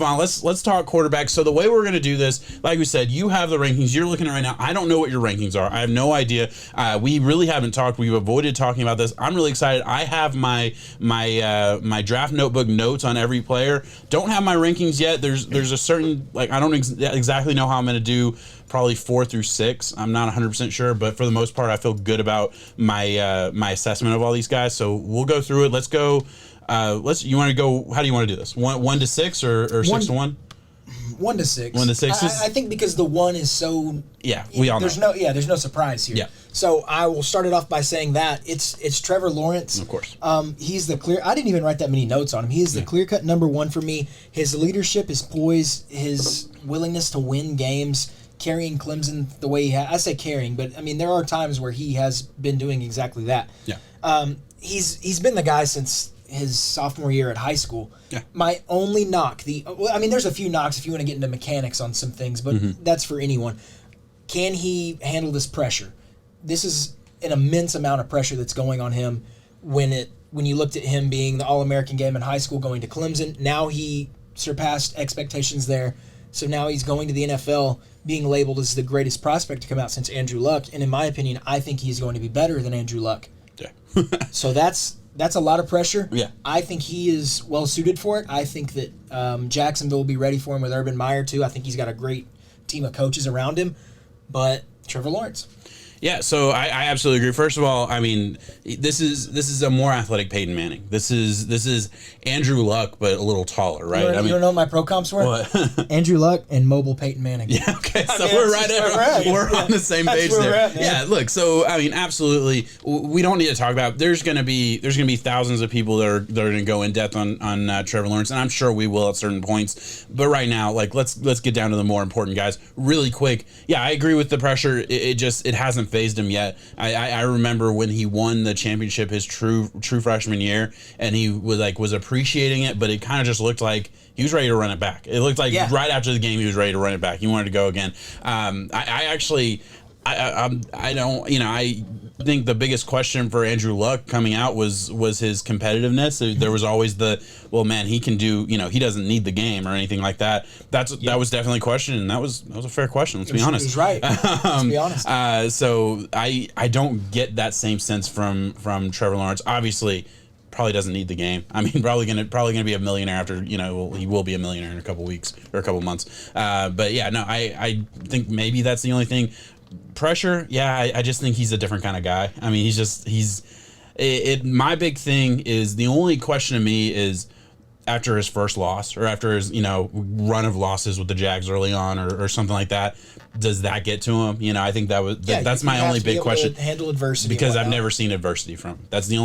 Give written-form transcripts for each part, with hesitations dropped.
move on. Let's talk quarterback. So the way we're going to do this, like we said, you have the rankings. You're looking at right now. I don't know what your rankings are. I have no idea. We really haven't talked. We've avoided talking about this. I'm really excited. I have my draft notebook notes on every player. Don't have my rankings yet. There's a certain, like, I don't exactly know how I'm going to do probably 4 through 6. I'm not 100% sure, but for the most part, I feel good about my my assessment of all these guys. So we'll go through it. Let's go. You want to go? How do you want to do this? 1 to 6 or 6 to 1? 1 to 6. 1 to 6. I think because the 1 is so. Yeah, we all know. There's no surprise here. Yeah. So I will start it off by saying that it's Trevor Lawrence. Of course. He's the clear. I didn't even write that many notes on him. He is the clear-cut number 1 for me. His leadership, his poise, his willingness to win games, carrying Clemson the way he has. I say carrying, but I mean there are times where he has been doing exactly that. Yeah. He's been the guy since his sophomore year at high school. Yeah. My only knock, there's a few knocks if you want to get into mechanics on some things, but that's for anyone. Can he handle this pressure? This is an immense amount of pressure that's going on him when you looked at him being the All-American game in high school, going to Clemson. Now he surpassed expectations there. So now he's going to the NFL being labeled as the greatest prospect to come out since Andrew Luck. And in my opinion, I think he's going to be better than Andrew Luck. Yeah. So that's a lot of pressure. Yeah. I think he is well suited for it. I think that Jacksonville will be ready for him with Urban Meyer too. I think he's got a great team of coaches around him. But Trevor Lawrence. Yeah, so I absolutely agree. First of all, I mean, this is a more athletic Peyton Manning. This is Andrew Luck, but a little taller, right? You don't know what my pro comps were? What? Andrew Luck and mobile Peyton Manning. Yeah, okay, so we're on the same page there. Yeah, look, so I mean, absolutely, we don't need to talk about. There's gonna be thousands of people that are gonna go in depth on Trevor Lawrence, and I'm sure we will at certain points. But right now, like let's get down to the more important guys really quick. Yeah, I agree with the pressure. It hasn't phased him yet. I remember when he won the championship his true freshman year, and he was appreciating it, but it kind of just looked like he was ready to run it back. It looked like right after the game he was ready to run it back. He wanted to go again. I think the biggest question for Andrew Luck coming out was his competitiveness. There was always he can do, he doesn't need the game or anything like that. That was definitely a question, and that was a fair question. Let's be honest. He was right. Let's be honest. So I don't get that same sense from Trevor Lawrence. Obviously, probably doesn't need the game. I mean, probably gonna be a millionaire after, he will be a millionaire in a couple weeks or a couple months. But yeah, no, I think maybe that's the only thing. Pressure, yeah, I just think he's a different kind of guy. I mean, my big thing is, the only question to me is, after his first loss or after his run of losses with the Jags early on or something like that, does that get to him? I think that's my only big question. Handle adversity because I've never seen adversity from him. That's the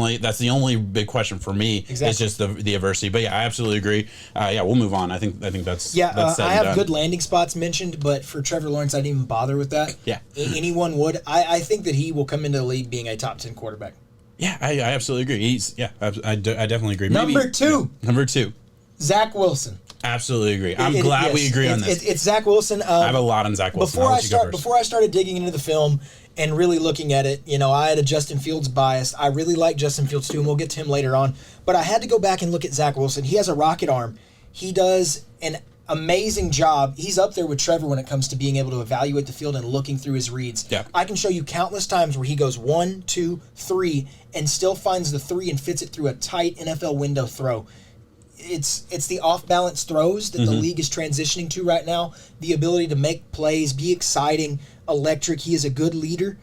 only big question for me. Exactly. Is just the adversity. But yeah, I absolutely agree. We'll move on. I think that's that's I have good landing spots mentioned, but for Trevor Lawrence, I didn't even bother with that. Yeah, anyone would. I think that he will come into the league being a top 10 quarterback. Yeah, I absolutely agree. I definitely agree. Number two, Zach Wilson. Absolutely agree. I'm glad we agree on this. It's Zach Wilson. I have a lot on Zach Wilson. Before I started digging into the film and really looking at it, I had a Justin Fields bias. I really like Justin Fields too, and we'll get to him later on. But I had to go back and look at Zach Wilson. He has a rocket arm. He does an amazing job. He's up there with Trevor when it comes to being able to evaluate the field and looking through his reads. Yeah. I can show you countless times where he goes 1, 2, 3, and still finds the 3 and fits it through a tight NFL window throw. It's the off-balance throws that the league is transitioning to right now. The ability to make plays, be exciting, electric. He is a good leader.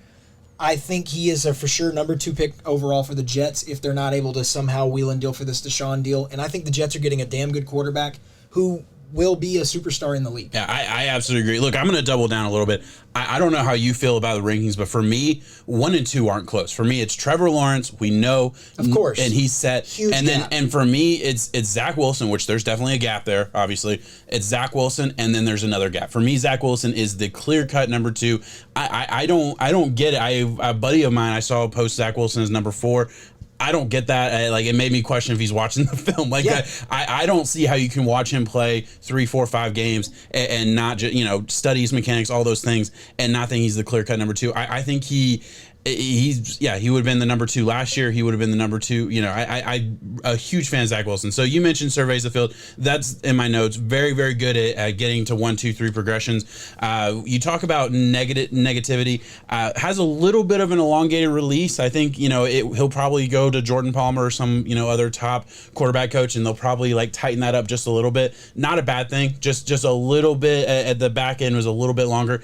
I think he is a for sure number 2 pick overall for the Jets if they're not able to somehow wheel and deal for this Deshaun deal. And I think the Jets are getting a damn good quarterback who will be a superstar in the league. Yeah, I absolutely agree. Look, I'm going to double down a little bit. I don't know how you feel about the rankings, but for me, 1 and 2 aren't close. For me, it's Trevor Lawrence. We know, of course, and he's set. Huge and gap. And for me, it's Zach Wilson, which there's definitely a gap there. Obviously, it's Zach Wilson, and then there's another gap. For me, Zach Wilson is the clear cut number 2. I don't get it. A buddy of mine, I saw post Zach Wilson as number 4. I don't get that. It made me question if he's watching the film. I don't see how you can watch him play 3, 4, 5 games and not just, study his mechanics, all those things, and not think he's the clear cut number 2. I think he he would have been the number 2 last year. He would have been the number 2. You know, I a huge fan of Zach Wilson. So you mentioned surveys the field. That's in my notes. Very, very good at getting to 1, 2, 3 progressions. You talk about negativity. Has a little bit of an elongated release. I think, you know, he'll probably go to Jordan Palmer or some, you know, other top quarterback coach, and they'll probably like tighten that up just a little bit. Not a bad thing. Just a little bit at the back end was a little bit longer.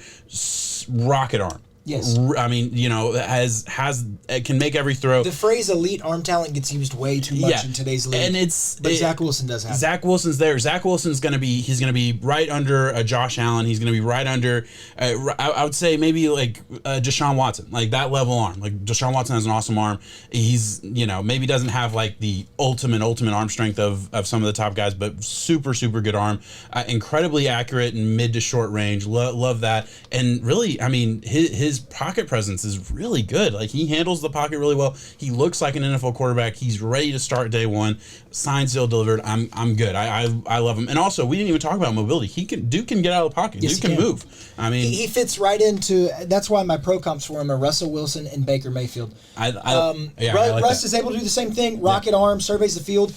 Rocket arm. Yes. I mean, you know, it can make every throw. The phrase elite arm talent gets used way too much in today's league. And Zach Wilson does have Zach Wilson's there. Zach Wilson's going to be right under Josh Allen. He's going to be right under, I would say maybe like Deshaun Watson, like that level arm. Like Deshaun Watson has an awesome arm. He's, you know, maybe doesn't have like the ultimate arm strength of some of the top guys, but super, super good arm. Incredibly accurate in mid to short range. Love that. And really, I mean, his pocket presence is really good. Like he handles the pocket really well. He looks like an NFL quarterback. He's ready to start day one. Signed, still delivered. I'm good. I love him. And also, we didn't even talk about mobility. Duke can get out of the pocket. Yes, Duke can move. I mean, he fits right into. That's why my pro comps for him are Russell Wilson and Baker Mayfield. I like Russ that. is able to do the same thing. Rocket arm, surveys the field.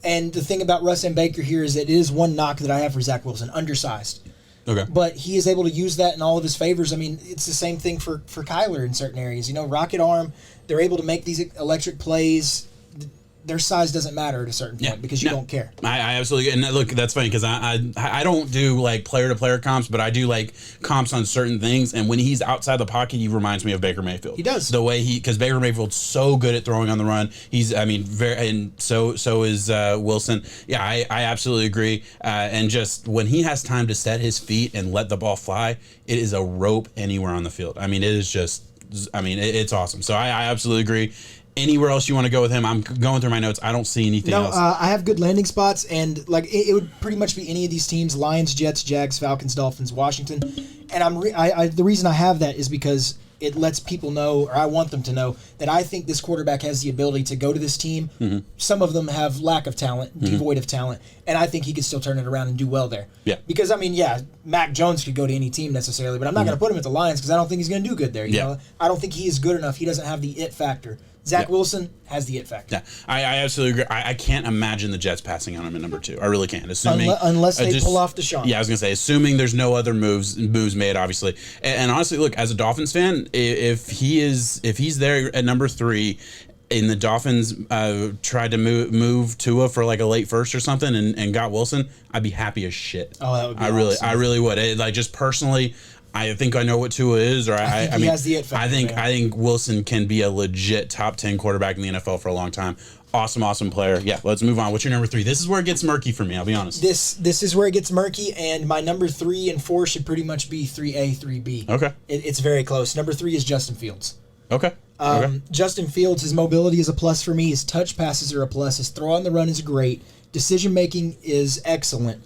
And the thing about Russ and Baker here is it is one knock that I have for Zach Wilson, undersized. Okay. But he is able to use that in all of his favors. I mean, it's the same thing for Kyler in certain areas. You know, rocket arm, they're able to make these electric plays. Their size doesn't matter at a certain point because you don't care. I absolutely, and look, that's funny because I don't do like player to player comps, but I do like comps on certain things. And when he's outside the pocket, he reminds me of Baker Mayfield. He does the way because Baker Mayfield's so good at throwing on the run. And so is Wilson. Yeah, I absolutely agree. And just when he has time to set his feet and let the ball fly, it is a rope anywhere on the field. I mean, it is just, it's awesome. So I absolutely agree. Anywhere else you want to go with him? I'm going through my notes. I don't see anything else. I have good landing spots, and like it would pretty much be any of these teams: Lions, Jets, Jags, Falcons, Dolphins, Washington. And the reason I have that is because it lets people know, or I want them to know, that I think this quarterback has the ability to go to this team. Mm-hmm. Some of them have lack of talent, devoid of talent, and I think he could still turn it around and do well there. Yeah. Because, Mac Jones could go to any team necessarily, but I'm not going to put him at the Lions because I don't think he's going to do good there. You know? I don't think he is good enough. He doesn't have the it factor. Zach Wilson has the it factor. Yeah, I absolutely agree. I can't imagine the Jets passing on him at number 2. I really can't. Assuming unless they pull off Deshaun. Yeah, I was gonna say, assuming there's no other moves made, obviously. And honestly, look, as a Dolphins fan, if he's there at number 3, and the Dolphins tried to move Tua for like a late first or something, and got Wilson, I'd be happy as shit. Oh, that would be awesome. I really would. Like just personally. I think I know what Tua is, or I think he has the it factor. I think Wilson can be a legit top 10 quarterback in the NFL for a long time. Awesome player. Yeah, let's move on. What's your number 3? This is where it gets murky for me, I'll be honest. This is where it gets murky, and my number 3 and 4 should pretty much be 3A, 3B. Okay. It's very close. Number 3 is Justin Fields. Okay. Justin Fields, his mobility is a plus for me. His touch passes are a plus. His throw on the run is great. Decision making is excellent.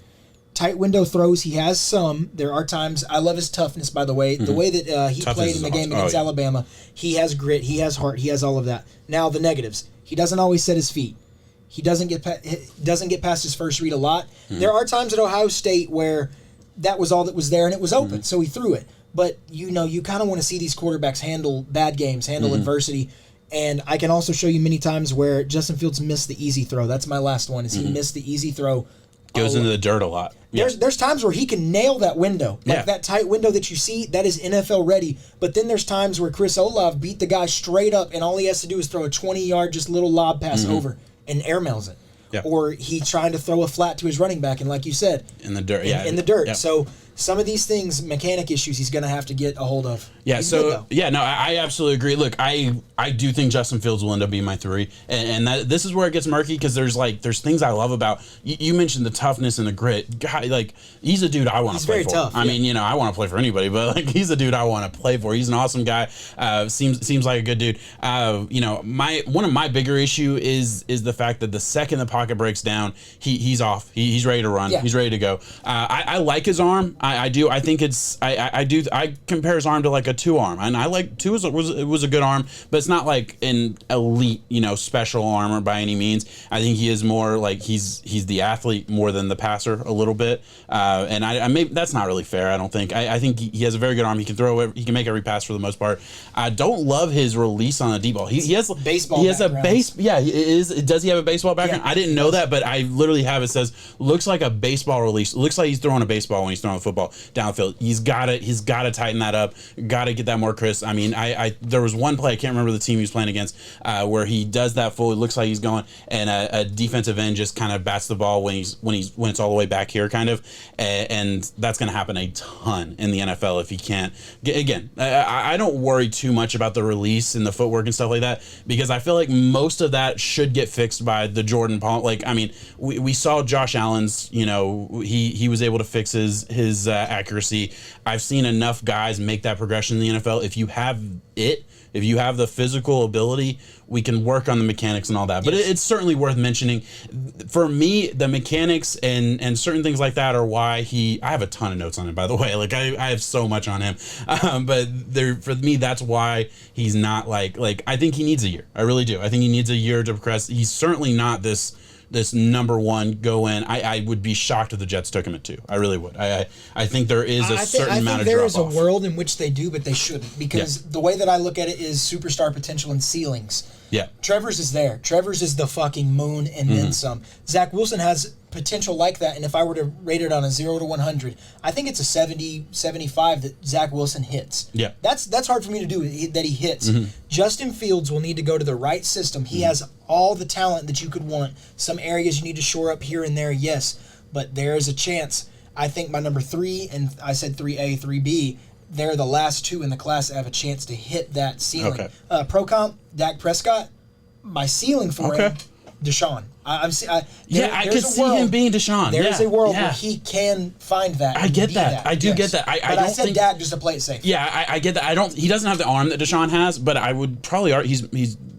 Tight window throws, he has some. There are times, I love his toughness, by the way. Mm-hmm. The way that he played in the game against Alabama, he has grit, he has heart, he has all of that. Now, the negatives. He doesn't always set his feet. He doesn't get past his first read a lot. Mm-hmm. There are times at Ohio State where that was all that was there and it was open, so he threw it. But, you kind of want to see these quarterbacks handle bad games, handle adversity. And I can also show you many times where Justin Fields missed the easy throw. That's my last one, is he missed the easy throw. Goes into the dirt a lot. Yeah. There's times where he can nail that window. Like that tight window that you see, that is NFL ready. But then there's times where Chris Olave beat the guy straight up, and all he has to do is throw a 20-yard just little lob pass over and airmails it. Yeah. Or he's trying to throw a flat to his running back, and like you said, in the dirt. In the dirt. Yeah. So some of these things, mechanic issues, he's going to have to get a hold of. Yeah, I absolutely agree. Look, I do think Justin Fields will end up being my 3, and this is where it gets murky because there's things I love about you mentioned the toughness and the grit. God, like he's a dude I want to play for. He's very tough. I mean, I want to play for anybody, but like he's a dude I want to play for. He's an awesome guy. Seems like a good dude. One of my bigger issue is the fact that the second the pocket breaks down, he's off. He's ready to run. Yeah. He's ready to go. I like his arm. I do. I think it's. I do. I compare his arm to like a 2 arm, and I like 2 was a good arm, but it's not like an elite, special armor by any means. I think he is more like he's the athlete more than the passer a little bit, and I maybe that's not really fair. I don't think. I think he has a very good arm. He can throw. He can make every pass for the most part. I don't love his release on the deep ball. He has baseball. He has background. a base. Yeah, he is. Does he have a baseball background? Yeah, I didn't know that, but I literally have it says looks like a baseball release. It looks like he's throwing a baseball when he's throwing the football downfield. He's got to tighten that up. Got to get that more crisp. I mean, I there was one play, I can't remember the team he was playing against, where he does that full. It looks like he's going, and a defensive end just kind of bats the ball when it's all the way back here, kind of, and that's going to happen a ton in the NFL if he can't. Again, I don't worry too much about the release and the footwork and stuff like that, because I feel like most of that should get fixed by the Jordan Palm. Like, I mean, we saw Josh Allen's, he was able to fix his accuracy. I've seen enough guys make that progression in the NFL. If you have the physical ability, we can work on the mechanics and all that. But it's certainly worth mentioning. For me, the mechanics and certain things like that are why I have a ton of notes on him, by the way. Like, I have so much on him. But for me, that's why he's not like I think he needs a year. I really do. I think he needs a year to progress. He's certainly not this number one go in. I would be shocked if the Jets took him at 2. I really would. I think there is a certain amount of drop-off. There is a world in which they do, but they shouldn't, because the way that I look at it is superstar potential and ceilings. Yeah. Trevor's is there. Trevor's is the fucking moon and then some. Zach Wilson has potential like that, and if I were to rate it on a 0 to 100, I think it's a 70, 75 that Zach Wilson hits. Yeah. That's hard for me to do, that he hits. Justin Fields will need to go to the right system. He has all the talent that you could want. Some areas you need to shore up here and there, yes, but there is a chance. I think my number 3, and I said 3A, 3B, they're the last 2 in the class that have a chance to hit that ceiling. Okay. Pro comp, Dak Prescott, my ceiling for him, Deshaun. I could see him being Deshaun. There's a world where he can find that. I get that. I do get that. I said Dak just to play it safe. Yeah, I get that. He doesn't have the arm that Deshaun has, but I would probably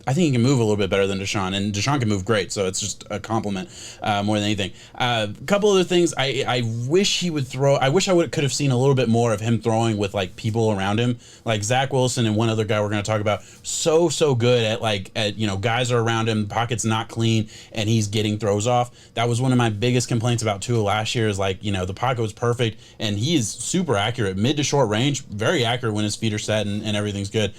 I think he can move a little bit better than Deshaun, and Deshaun can move great, so it's just a compliment more than anything. A couple other things. I wish he would throw. I wish I could have seen a little bit more of him throwing with like people around him, like Zach Wilson and one other guy we're going to talk about. So good at guys are around him, pocket's not clean, and he's getting throws off. That was one of my biggest complaints about Tua last year. Is the pocket was perfect, and he is super accurate, mid to short range, very accurate when his feet are set and everything's good.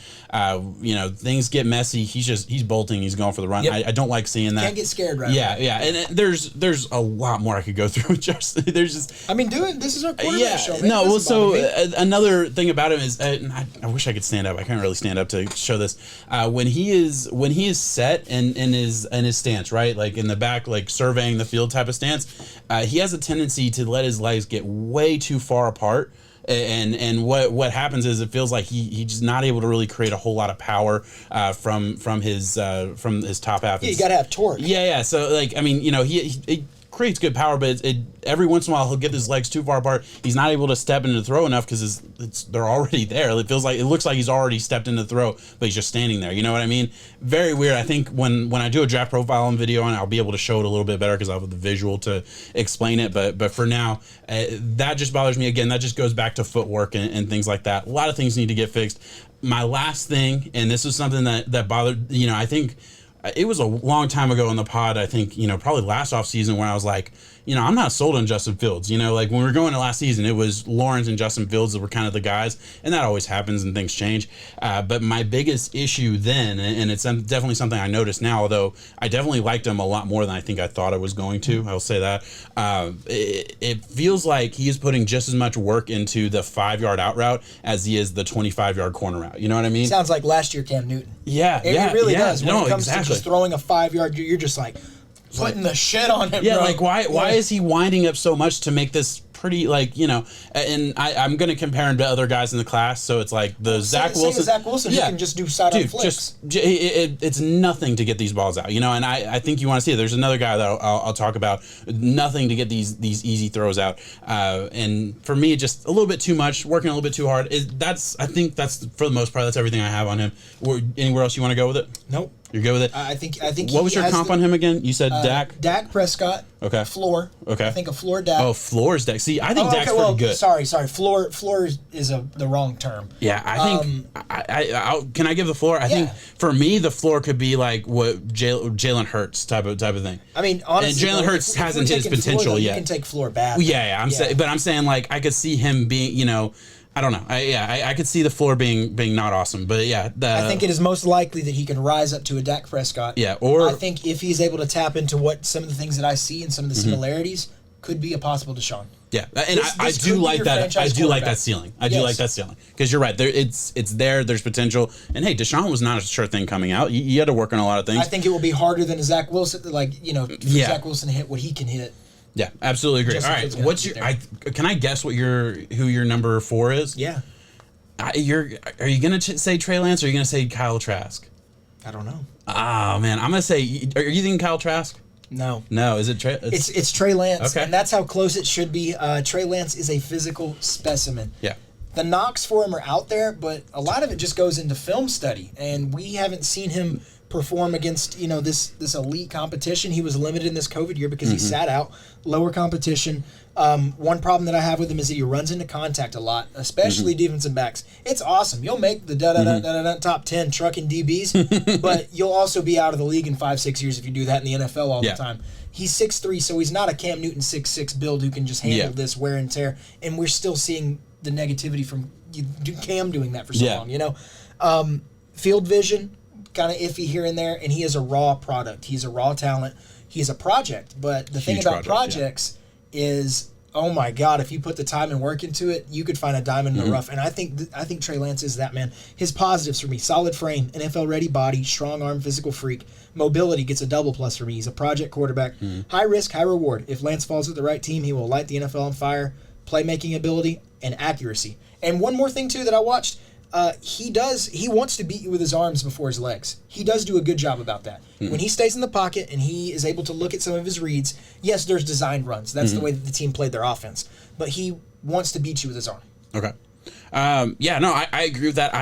Things get messy. He's bolting. He's going for the run. Yep. I don't like seeing that. Can't get scared right now. Yeah. And there's a lot more I could go through. This is our quarterback show. Man. No, well, so another thing about him is, I wish I could stand up. I can't really stand up to show this. When he is set and in his stance, right, like in the back, like surveying the field type of stance, he has a tendency to let his legs get way too far apart. And what happens is it feels like he's just not able to really create a whole lot of power from his top half. Yeah, you gotta have torque. Yeah. So he creates good power, but every once in a while he'll get his legs too far apart. He's not able to step into the throw enough because they're already there. It looks like he's already stepped into the throw, but he's just standing there. You know what I mean? Very weird. I think when I do a draft profile and video, and I'll be able to show it a little bit better because I have the visual to explain it. But for now, that just bothers me. Again, that just goes back to footwork and things like that. A lot of things need to get fixed. My last thing, and this is something that bothered. I think. It was a long time ago in the pod, I think, probably last offseason where I was like, I'm not sold on Justin Fields. Like when we were going to last season, it was Lawrence and Justin Fields that were kind of the guys, and that always happens and things change. But my biggest issue then, and it's definitely something I notice now, although I definitely liked him a lot more than I think I thought I was going to, I'll say that. It feels like he is putting just as much work into the 5-yard out route as he is the 25-yard corner route. You know what I mean? Sounds like last year Cam Newton. Yeah, it really does. When it comes exactly. to just throwing a 5-yard, you're just like putting the shit on him. Yeah, bro. like why is he winding up so much to make this pretty, and I'm going to compare him to other guys in the class, so it's like Zach Wilson. Zach Wilson, you can just do side-on flicks. It's nothing to get these balls out, and I think you want to see it. There's another guy that I'll talk about, nothing to get these easy throws out, and for me, just a little bit too much, working a little bit too hard. I think that's, for the most part, that's everything I have on him. Anywhere else you want to go with it? Nope. You're good with it? I think. What was your comp on him again? You said Dak? Dak Prescott. Okay. Floor. Okay. I think a floor Dak. Oh, floor's Dak. See, I think Dak's pretty good. Sorry. Floor is the wrong term. Yeah, I think. Can I give the floor? I think for me, the floor could be like what Jalen Hurts type of thing. I mean, honestly, and Jalen Hurts hasn't hit his potential yet. You can take floor bad. Yeah. I'm saying like I could see him being, I don't know. I could see the floor being not awesome, but yeah. I think it is most likely that he can rise up to a Dak Prescott. Yeah, or I think if he's able to tap into what some of the things that I see and some of the similarities could be a possible Deshaun. Yeah, and I do like that. I do like that ceiling. I do like that ceiling because you're right. There, it's there. There's potential. And hey, Deshaun was not a sure thing coming out. You had to work on a lot of things. I think it will be harder than a Zach Wilson. For Zach Wilson to hit what he can hit. Yeah, absolutely agree. All right, what's your? Can I guess who your number 4 is? Yeah. Are you gonna say Trey Lance or are you gonna say Kyle Trask? I don't know. Oh man, I'm gonna say. Are you thinking Kyle Trask? No. Is it Trey? It's Trey Lance, okay. And that's how close it should be. Trey Lance is a physical specimen. Yeah. The knocks for him are out there, but a lot of it just goes into film study, and we haven't seen him perform against this elite competition. He was limited in this COVID year because he sat out. Lower competition. One problem that I have with him is that he runs into contact a lot, especially defensive backs. It's awesome. You'll make the top 10 trucking DBs, but you'll also be out of the league in 5-6 years if you do that in the NFL all the time. He's 6'3", so he's not a Cam Newton 6'6" build who can just handle this wear and tear, and we're still seeing the negativity from Cam doing that for so long. Field vision, kind of iffy here and there, and he is a raw product. He's a raw talent. He's a project, but the thing about projects is, oh my God, if you put the time and work into it, you could find a diamond in the rough. And I think Trey Lance is that man. His positives for me: solid frame, NFL ready body, strong arm, physical freak. Mobility gets a double plus for me. He's a project quarterback. High risk, high reward. If Lance falls with the right team, he will light the NFL on fire. Playmaking ability and accuracy. And one more thing too that I watched. He wants to beat you with his arms before his legs. He does do a good job about that. When he stays in the pocket and he is able to look at some of his reads, yes, there's designed runs. That's the way that the team played their offense. But he wants to beat you with his arm. Okay. I agree with that.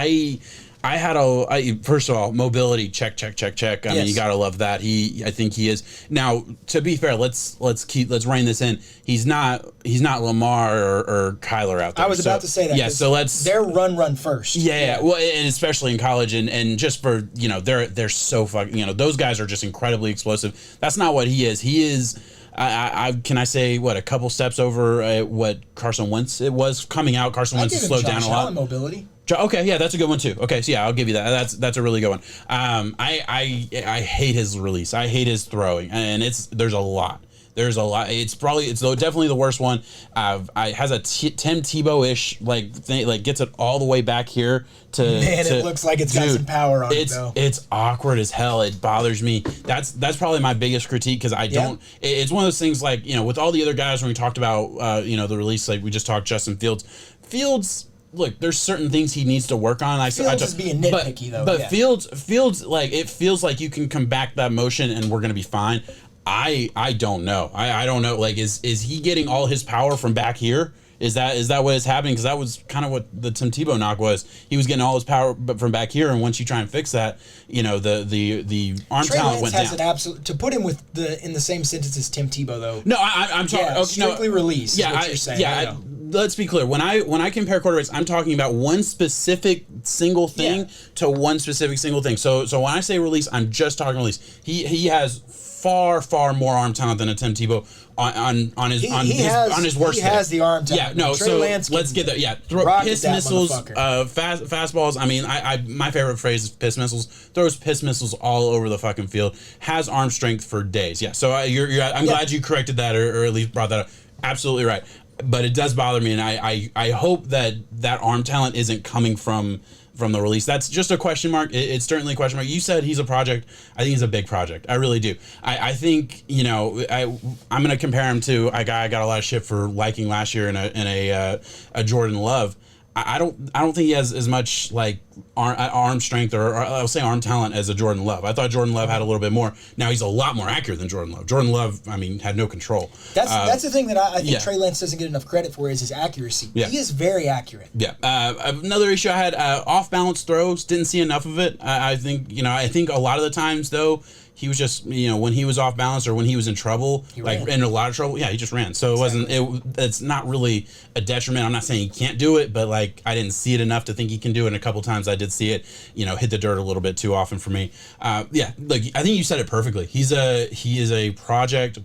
I had first of all, mobility, check. I mean, you gotta love that. I think he is. Now, to be fair, let's rein this in. He's not Lamar or Kyler out there. I was about to say that. Yeah, so they're run first. Yeah. Well, and especially in college and just for, they're so fucking, those guys are just incredibly explosive. That's not what he is. He is, can I say a couple steps over what Carson Wentz it was coming out. Carson Wentz has slowed down a lot. Mobility. Okay, yeah, that's a good one too. Okay, so yeah, I'll give you that. That's a really good one. I hate his release. I hate his throwing, and there's a lot. There's a lot. It's definitely the worst one. Has a Tim Tebow-ish thing, gets it all the way back here to. Man, it looks like it's got some power on it though. It's awkward as hell. It bothers me. That's probably my biggest critique because I don't. It's one of those things with all the other guys when we talked about the release, we just talked Justin Fields. Look, there's certain things he needs to work on. Fields is being nitpicky though. But Fields, it feels like you can come back that motion and we're gonna be fine. I don't know. I don't know. Is he getting all his power from back here? Is that what is happening? Because that was kind of what the Tim Tebow knock was. He was getting all his power from back here, and once you try and fix that, the arm Trey talent Lance went has down. An absolute to put him in the same sentence as Tim Tebow though. No, I'm talking strictly release. Yeah, is what you're saying. Yeah. Let's be clear. When I compare quarterbacks, I'm talking about one specific single thing to one specific single thing. So when I say release, I'm just talking release. He has far more arm talent than a Tim Tebow on his worst. He has the arm talent. Yeah, no. So let's get that. Yeah, piss missiles, fastballs. I mean, my favorite phrase is piss missiles. Throws piss missiles all over the fucking field. Has arm strength for days. Yeah. So I'm glad you corrected that or at least brought that up. Absolutely right. But it does bother me, and I hope that arm talent isn't coming from the release. That's just a question mark. It's certainly a question mark. You said he's a project. I think he's a big project. I really do. I think I'm going to compare him to a guy I got a lot of shit for liking last year in a Jordan Love. I don't think he has as much like arm strength or I'll say arm talent as a Jordan Love. I thought Jordan Love had a little bit more. Now he's a lot more accurate than Jordan Love. Jordan Love, I mean, had no control. That's the thing that I think Trey Lance doesn't get enough credit for is his accuracy. Yeah. He is very accurate. Yeah. Another issue I had, off balance throws, didn't see enough of it. I think a lot of the times though, he was just, when he was off balance or when he was in trouble, in a lot of trouble, he just ran. So it's not really a detriment. I'm not saying he can't do it, but like I didn't see it enough to think he can do it. And a couple times I did see it, hit the dirt a little bit too often for me. Like I think you said it perfectly. He is a project.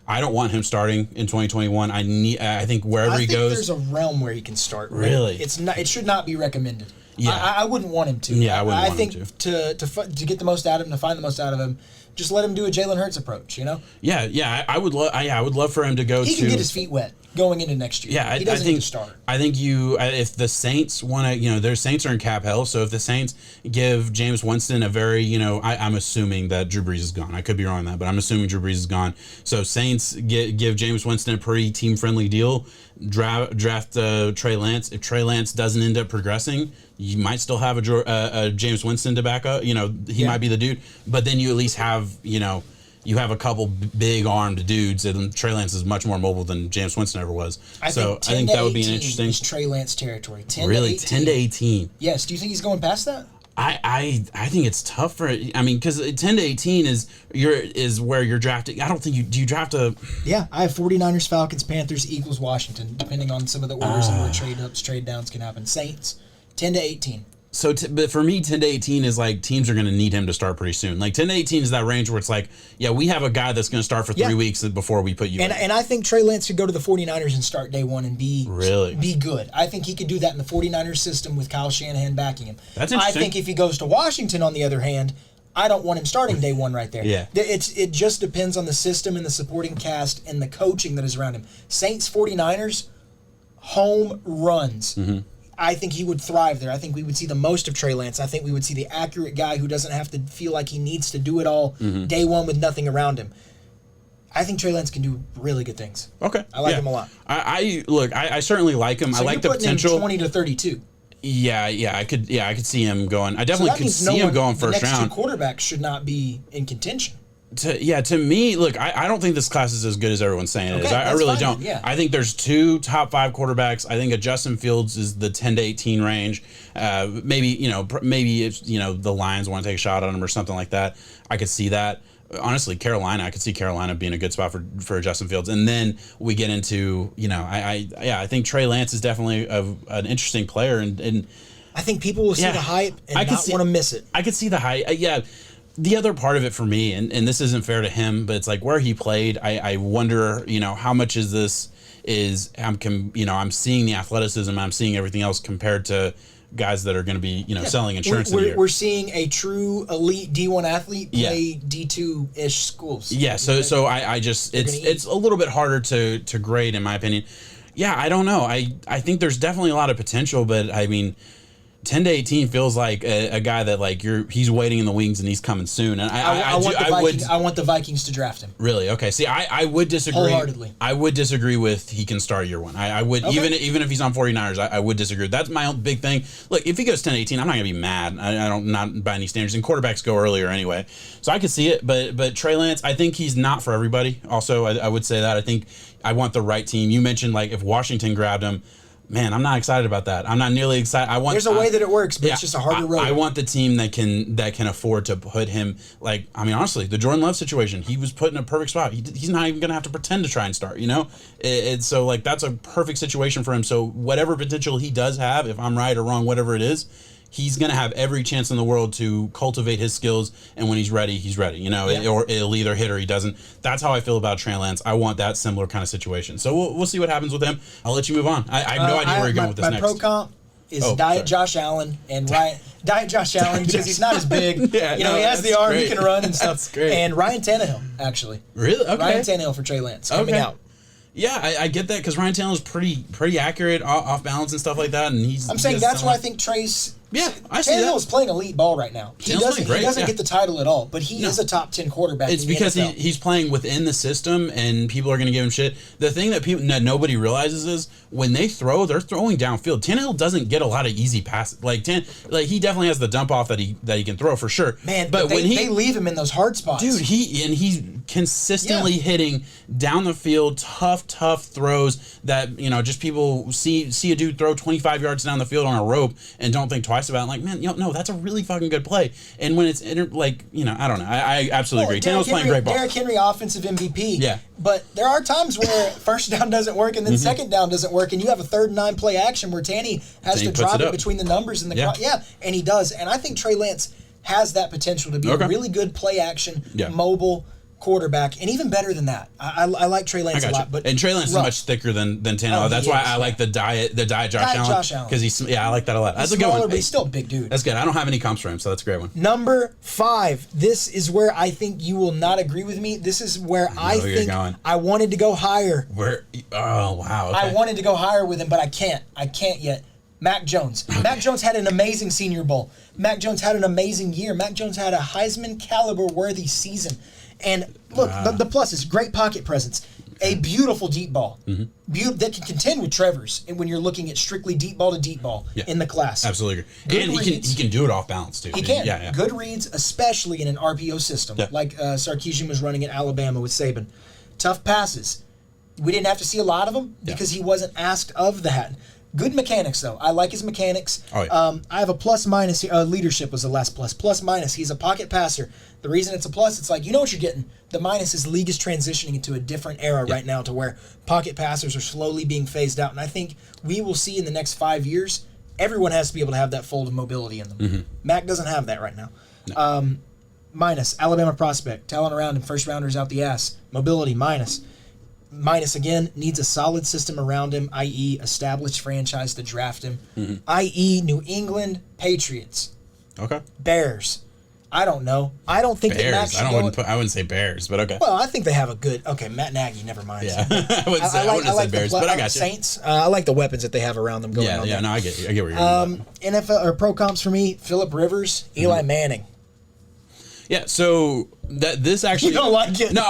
I don't want him starting in 2021. I think wherever he goes, there's a realm where he can start. Really, it should not be recommended. Yeah, I wouldn't want him to. Yeah, I wouldn't want him to. I think to get the most out of him, to find the most out of him, just let him do a Jalen Hurts approach. Yeah. I would love for him to go. He can get his feet wet going into next year. Yeah, he doesn't need to start. I think if the Saints want to, their Saints are in cap hell. So if the Saints give Jameis Winston a very, I'm assuming that Drew Brees is gone. I could be wrong on that, but I'm assuming Drew Brees is gone. So Saints give Jameis Winston a pretty team friendly deal. Draft Trey Lance. If Trey Lance doesn't end up progressing, you might still have a Jameis Winston to back up. He might be the dude, but then you at least have you have a couple big armed dudes, and Trey Lance is much more mobile than Jameis Winston ever was. I think that would be an interesting. Is Trey Lance territory 10 really to 18. 10 to 18? Yes. Do you think he's going past that? I think it's tough for. I mean, because 10 to 18 is where you're drafting. I don't think do you draft a. Yeah, I have 49ers, Falcons, Panthers, Eagles, Washington, depending on some of the orders and where trade ups, trade downs can happen. Saints, 10 to 18. So, but for me, 10 to 18 is like teams are going to need him to start pretty soon. Like 10 to 18 is that range where it's like, we have a guy that's going to start for 3 weeks before we put you in. And I think Trey Lance could go to the 49ers and start day one and be good. I think he could do that in the 49ers system with Kyle Shanahan backing him. That's interesting. I think if he goes to Washington, on the other hand, I don't want him starting day one right there. Yeah. It just depends on the system and the supporting cast and the coaching that is around him. Saints, 49ers, home runs. Mm-hmm. I think he would thrive there. I think we would see the most of Trey Lance. I think we would see the accurate guy who doesn't have to feel like he needs to do it all day one with nothing around him. I think Trey Lance can do really good things. Okay. I like him a lot. I certainly like him. So I like the potential. Him 20 to 32. Yeah, I could see him going. I definitely could see him going first round. The next two quarterbacks should not be in contention. To me, look, I don't think this class is as good as everyone's saying it is. I really don't. Yeah. I think there's 2 top 5 quarterbacks. I think a Justin Fields is the 10 to 18 range. Maybe if the Lions want to take a shot on him or something like that, I could see that. Honestly, I could see Carolina being a good spot for Justin Fields. And then we get into, I think Trey Lance is definitely an interesting player. And I think people will see the hype and not want to miss it. I could see the hype. The other part of it for me, and this isn't fair to him, but it's like where he played, I wonder, how much is this I'm seeing the athleticism, I'm seeing everything else compared to guys that are going to be, selling insurance in a year. We're seeing a true elite D1 athlete play D2-ish schools. Yeah, so I just, it's a little bit harder to grade in my opinion. Yeah, I don't know. I think there's definitely a lot of potential, but I mean, 10 to 18 feels like a guy that like he's waiting in the wings and he's coming soon. And I want the Vikings to draft him. Really? Okay. See, I would disagree. Wholeheartedly. I would disagree with he can start year one. I would even if he's on 49ers, I would disagree. That's my own big thing. Look, if he goes 10 to 18, I'm not gonna be mad. I don't not by any standards. And quarterbacks go earlier anyway, so I could see it. But Trey Lance, I think he's not for everybody. Also, I would say that I think I want the right team. You mentioned like if Washington grabbed him. Man, I'm not excited about that. I'm not nearly excited. There's a way that it works, but it's just a harder road. I want the team that can afford to put him honestly, the Jordan Love situation, he was put in a perfect spot. He's not even going to have to pretend to try and start, so like that's a perfect situation for him. So whatever potential he does have, if I'm right or wrong, whatever it is, he's going to have every chance in the world to cultivate his skills, and when he's ready, or it'll either hit or he doesn't. That's how I feel about Trey Lance. I want that similar kind of situation. So we'll see what happens with him. I'll let you move on. I have no idea where you're going with this next. My pro comp is Josh Allen and Ryan. Diet Josh Allen because he's not as big. He has the arm, he can run and stuff. That's great. And Ryan Tannehill, actually. Really? Okay. Ryan Tannehill for Trey Lance coming out. Yeah, I get that because Ryan Tannehill's pretty accurate off balance and stuff like that, and he's. I'm saying that's why I think Trey's Yeah, I see that. Tannehill's playing elite ball right now. He doesn't get the title at all, but he is a top 10 quarterback. It's because he's playing within the system, and people are going to give him shit. The thing that nobody realizes is when they throw, they're throwing downfield. Tannehill doesn't get a lot of easy passes. Like he definitely has the dump off that he can throw for sure. Man, but when they leave him in those hard spots, dude. He's consistently hitting down the field, tough throws that just people see a dude throw 25 yards down the field on a rope and don't think twice about it. Like, man, no, that's a really fucking good play. And when it's I don't know. I absolutely agree. Tannehill's playing great ball. Derrick Henry, offensive MVP. Yeah. But there are times where first down doesn't work and then second down doesn't work, and you have a 3rd and 9 play action where Tanny has to drop it between the numbers and the and he does. And I think Trey Lance has that potential to be a really good play action, mobile quarterback, and even better than that. I like Trey Lance a lot, and Trey Lance is much thicker than Tannehill. That's why I like the diet Josh Allen, because I like that a lot. That's a good one. But he's still a big dude. That's good. I don't have any comps for him, so that's a great one. Number 5. This is where I think you will not agree with me. This is where I think I wanted to go higher. Oh wow. Okay. I wanted to go higher with him, but I can't. I can't yet. Mac Jones. Okay. Mac Jones had an amazing Senior Bowl. Mac Jones had an amazing year. Mac Jones had a Heisman caliber worthy season. And look, the plus is great pocket presence, a beautiful deep ball that can contend with Trevor's. And when you're looking at strictly deep ball to deep ball in the class, absolutely agree. And he can do it off balance too. He can. Yeah. Good reads, especially in an RPO system like Sarkisian was running at Alabama with Saban. Tough passes. We didn't have to see a lot of them because he wasn't asked of that. Good mechanics, though. I like his mechanics. Oh, yeah. I have a plus-minus here. Leadership was the last plus. Plus-minus, he's a pocket passer. The reason it's a plus, it's like, you know what you're getting. The minus is league is transitioning into a different era right now to where pocket passers are slowly being phased out. And I think we will see in the next 5 years, everyone has to be able to have that fold of mobility in them. Mac doesn't have that right now. No. Minus, Alabama prospect. Talent around him, first rounders out the ass. Mobility, minus. Minus again, needs a solid system around him, i.e. established franchise to draft him, i.e. New England Patriots. Okay. Bears. I don't know. I don't think Bears. That Mac should I wouldn't say Bears, but okay. Well, I think they have a good... Okay, Matt Nagy, never mind. Yeah. I wouldn't say Bears, but I got you. Saints. I like the weapons that they have around them going on. Yeah, no, I get where you're going. NFL or pro comps for me, Phillip Rivers, Eli Manning. Yeah, so this actually... You don't like it. No,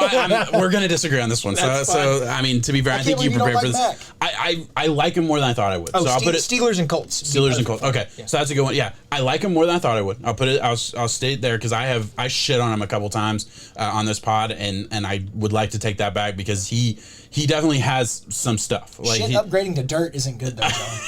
we're going to disagree on this one. So, I mean, to be fair, I think you prepared for this. I like him more than I thought I would. Oh, so I'll put it Steelers and Colts. Steelers and Colts. Okay, so that's a good one. Yeah, I like him more than I thought I would. I'll put it. I'll state there because I shit on him a couple times on this pod, and I would like to take that back because he definitely has some stuff. Like upgrading to dirt isn't good though, John.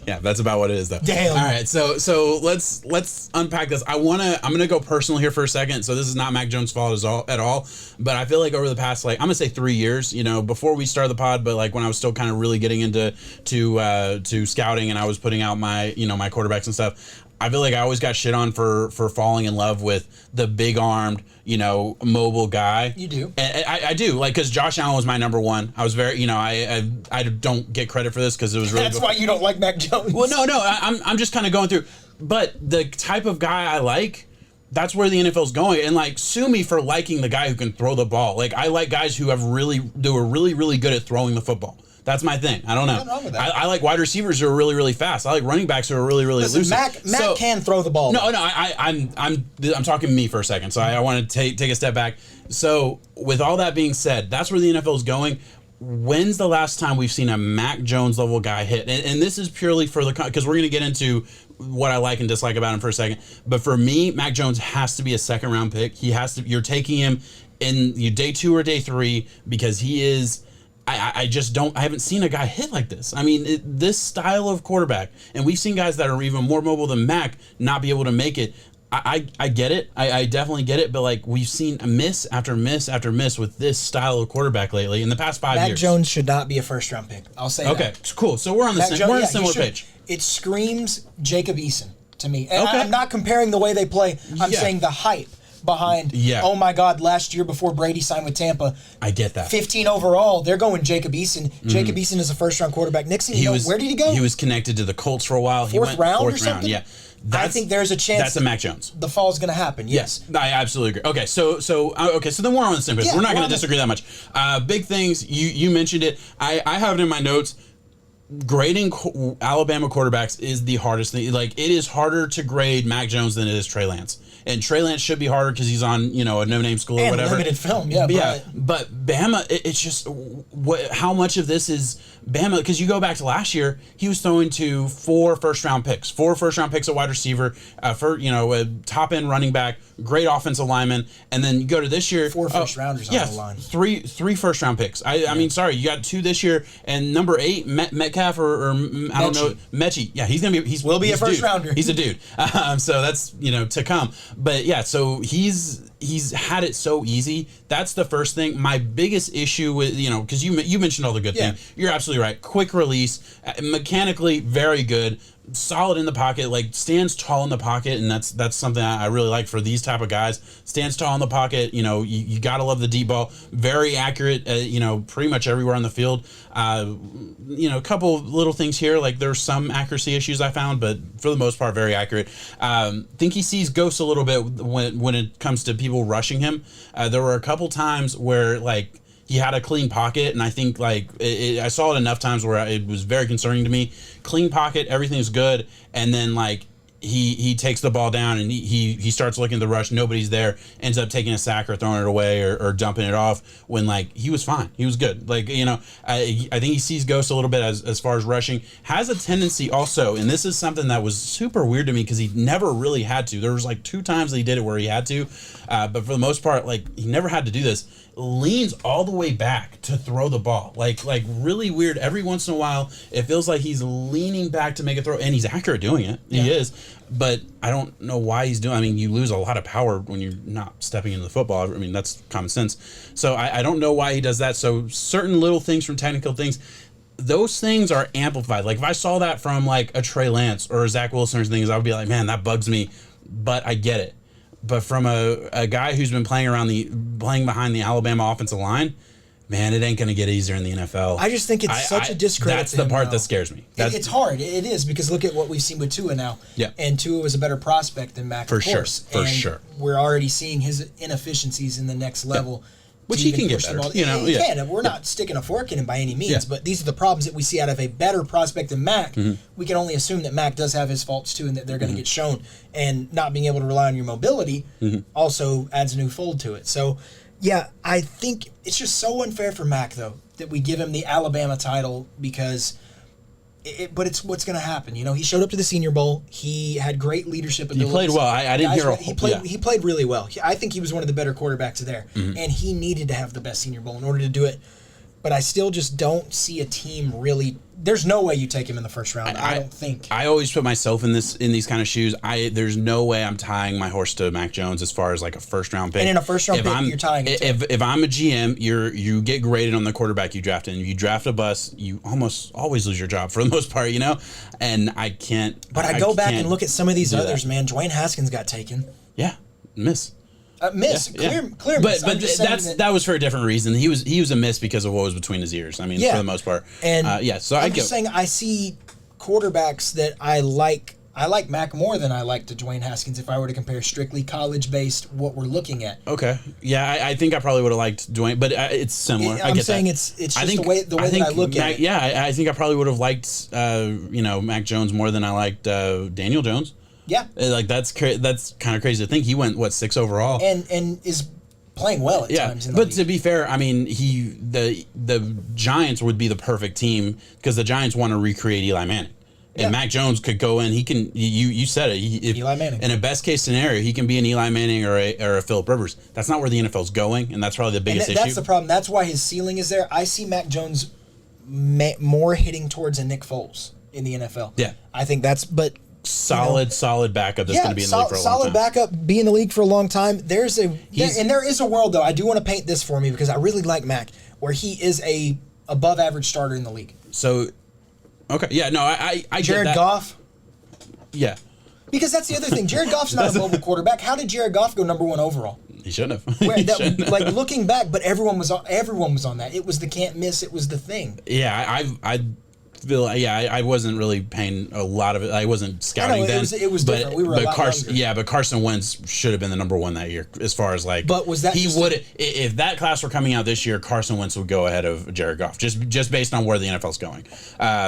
Yeah, that's about what it is, though. Damn. All right, so let's unpack this. I'm gonna go personal here for a second. So this is not Mac Jones' fault at all, but I feel like over the past I'm gonna say 3 years, before we started the pod, but like when I was still kind of really getting into to scouting and I was putting out my my quarterbacks and stuff. I feel like I always got shit on for falling in love with the big-armed, mobile guy. You do. And I do, because Josh Allen was my number one. I was very, I don't get credit for this because it was really... That's why you don't like Mac Jones. Well, no, I'm just kind of going through. But the type of guy I like, that's where the NFL's going. And, sue me for liking the guy who can throw the ball. I like guys who are really, really good at throwing the football. That's my thing. I don't know. Nothing wrong with that. I like wide receivers who are really, really fast. I like running backs who are really, really elusive. Mac can throw the ball. No, I'm talking me for a second. So I want to take a step back. So with all that being said, that's where the NFL is going. When's the last time we've seen a Mac Jones level guy hit? And this is purely for because we're going to get into what I like and dislike about him for a second. But for me, Mac Jones has to be a second round pick. He has to. You're taking him in day 2 or day 3 because he is. I haven't seen a guy hit like this. I mean, this style of quarterback, and we've seen guys that are even more mobile than Mac not be able to make it. I get it. I definitely get it. But we've seen miss after miss after miss with this style of quarterback lately in the past 5 years. Mac Jones should not be a first round pick. I'll say okay, that. Cool. So we're on the similar page. It screams Jacob Eason to me. And I'm not comparing the way they play. I'm saying the hype behind, oh my God, last year before Brady signed with Tampa. I get that. 15 overall, they're going Jacob Eason. Jacob Eason is a first-round quarterback. Nixon, where did he go? He was connected to the Colts for a while. Fourth round or something? Round, yeah. I think there's a chance. That's a Mac Jones. The fall's going to happen, yes. I absolutely agree. Okay, so then we're on the same page. We're not going to disagree that much. Big things, you mentioned it. I have it in my notes. grading Alabama quarterbacks is the hardest thing. Like, it is harder to grade Mac Jones than it is Trey Lance. And Trey Lance should be harder because he's on, a no-name school or whatever. Limited film, yeah. But Bama, it's just how much of this is Bama? Because you go back to last year, he was throwing to 4 first-round picks at wide receiver, a top-end running back, great offensive lineman, and then you go to this year, 4 first-rounders on the line. Three first-round picks. I mean, sorry, you got 2 this year, and number 8, Metcalf or I don't know, Mechie. Yeah, he's gonna be. He's a first-rounder. He's a dude. So that's to come. But yeah, so he's had it so easy. That's the first thing. My biggest issue with because you mentioned all the good things. You're absolutely right. Quick release, mechanically very good. Solid in the pocket, like stands tall in the pocket, and that's something I really like for these type of guys. Stands tall in the pocket, you gotta love the deep ball. Very accurate, pretty much everywhere on the field. A couple little things here, like there's some accuracy issues I found, but for the most part, very accurate. Think he sees ghosts a little bit when it comes to people rushing him. There were a couple times where he had a clean pocket, and I think I saw it enough times where it was very concerning to me. Clean pocket, everything's good, and then he takes the ball down and he starts looking at the rush. Nobody's there. Ends up taking a sack or throwing it away or dumping it off when he was fine. He was good. I think he sees ghosts a little bit as far as rushing. Has a tendency also, and this is something that was super weird to me because he never really had to. There was 2 times that he did it where he had to, but for the most part, he never had to do this. Leans all the way back to throw the ball. Really weird. Every once in a while, it feels like he's leaning back to make a throw, and he's accurate doing it. Yeah. He is. But I don't know why he's doing. I mean, you lose a lot of power when you're not stepping into the football. I mean, that's common sense. So I don't know why he does that. So certain little things from technical things, those things are amplified. If I saw that from a Trey Lance or a Zach Wilson or things, I would be like, man, that bugs me. But I get it. But from a guy who's been playing behind the Alabama offensive line, man, it ain't going to get easier in the NFL. I just think it's such a discredit. That's the part that scares me. It's hard. It is, because look at what we've seen with Tua now. Yeah. And Tua was a better prospect than Mac, for of course. For sure. We're already seeing his inefficiencies in the next level. Yeah. Which he can get better. He can. We're not sticking a fork in him by any means, but these are the problems that we see out of a better prospect than Mac. Mm-hmm. We can only assume that Mac does have his faults too, and that they're going to get shown. And not being able to rely on your mobility also adds a new fold to it. So, yeah, I think it's just so unfair for Mac, though, that we give him the Alabama title because... but it's what's going to happen. He showed up to the Senior Bowl. He had great leadership abilities. He played well. I didn't hear. He played really well. I think he was one of the better quarterbacks there, and he needed to have the best Senior Bowl in order to do it. But I still just don't see a team really. There's no way you take him in the first round. I don't think. I always put myself in these kind of shoes. There's no way I'm tying my horse to Mac Jones as far as a first round pick. And in a first round pick, you're tying it. If I'm a GM, you get graded on the quarterback you draft, and if you draft a bust, you almost always lose your job for the most part, And I can't. But I go back and look at some of these others, man. Dwayne Haskins got taken. Yeah, miss. Clear but miss. that was for a different reason. He was a miss because of what was between his ears. I mean, for the most part. And so I'm just saying, I see quarterbacks that I like. I like Mac more than I like Dwayne Haskins if I were to compare strictly college-based what we're looking at. Okay. Yeah, I think I probably would have liked Dwayne, but it's similar. I'm saying it's just the way that I look at it. Yeah, I think I probably would have liked Mac Jones more than I liked Daniel Jones. Yeah, that's kind of crazy to think. He went 6 overall, and is playing well at times. But to be fair, I mean, the Giants would be the perfect team because the Giants want to recreate Eli Manning, and Mac Jones could go in. He can. You said it. Eli Manning. In a best case scenario, he can be an Eli Manning or a Phillip Rivers. That's not where the NFL's going, and that's probably the biggest issue. That's the problem. That's why his ceiling is there. I see Mac Jones more hitting towards a Nick Foles in the NFL. Yeah, I think that's solid backup that's going to be in the league for a long time. Solid backup, be in the league for a long time. There is a world, though, I do want to paint this for me because I really like Mac, where he is a above average starter in the league. So, okay, yeah, no, I Jared get that. Goff? Yeah. Because that's the other thing. Jared Goff's not a mobile quarterback. How did Jared Goff go number 1 overall? He shouldn't have. Looking back, but everyone was on that. It was the can't miss. It was the thing. Yeah, I wasn't really paying a lot of it. I wasn't scouting then. It was different. We were a lot younger. Yeah, but Carson Wentz should have been the number one that year as far as like. But was that if that class were coming out this year, Carson Wentz would go ahead of Jared Goff just based on where the NFL's going.